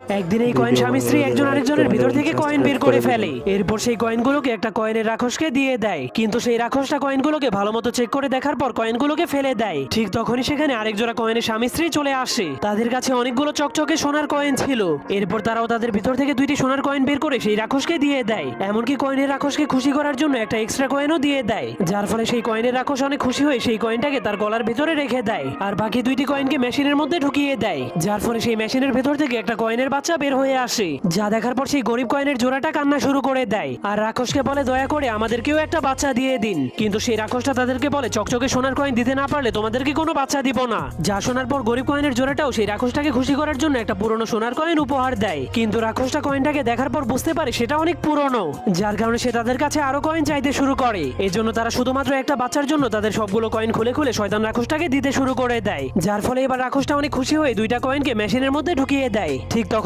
একদিন এই কয়েন স্বামী স্ত্রী একজন আরেকজনের ভিতর থেকে কয়েন বের করে ফেলে। এরপর সেই কয়েনগুলোকে একটা কয়েনের রাক্ষসকে দিয়ে দেয়, কিন্তু সেই রাক্ষসটা কয়েনগুলোকে ভালো মতো চেক করে দেখার পর কয়েনগুলোকে ফেলে দেয়। ঠিক তখনই সেখানে আরেক জোড়া কয়েনের স্বামী স্ত্রী চলে আসে। তাদের কাছে অনেকগুলো চকচকে সোনার কয়েন ছিল। এরপর তারাও তাদের ভিতর থেকে দুইটি সোনার কয়েন বের করে সেই রাক্ষসকে দিয়ে দেয়। এমনকি কয়েনের রাক্ষসকে খুশি করার জন্য একটা এক্সট্রা কয়েনও দিয়ে দেয়, যার ফলে সেই কয়েনের রাক্ষস অনেক খুশি হয়ে সেই কয়েনটাকে তার গলার ভিতরে রেখে দেয় আর বাকি দুইটি কয়েনকে মেশিনের মধ্যে ঢুকিয়ে দেয়, যার ফলে সেই মেশিনের ভেতর থেকে একটা কয়েনের বাচ্চা বের হয়ে আসে। যা দেখার পর সেই গরিব কয়েনের জোড়াটা কান্না শুরু করে দেয় আর রাক্ষসকে বলে দয়া করে আমাদেরকেও একটা বাচ্চা দিয়ে দিন। কিন্তু সেই রাক্ষসটা তাদেরকে বলে চকচকে সোনার কয়েন দিতে না পারলে তোমাদেরকে কোনো বাচ্চা দিব না। যা শোনার পর গরিব কয়েনের জোড়াটাও সেই রাক্ষসটাকে খুশি করার জন্য একটা পুরনো সোনার কয়েন উপহার দেয়। কিন্তু রাক্ষসটা কয়েনটাকে দেখার পর বুঝতে পারে সেটা অনেক পুরনো, যার কারণে সে তাদের কাছে আরো কয়েন চাইতে শুরু করে। এজন্য তারা শুধুমাত্র একটা বাচ্চার জন্য তাদের সবগুলো কয়েন খুলে খুলে শয়তান রাক্ষসটাকে দিতে শুরু করে দেয়, যার ফলে এবার রাক্ষসটা অনেক খুশি হয়ে দুইটা কয়েনকে মেশিনের মধ্যে ঢুকিয়ে দেয়। ঠিক তখন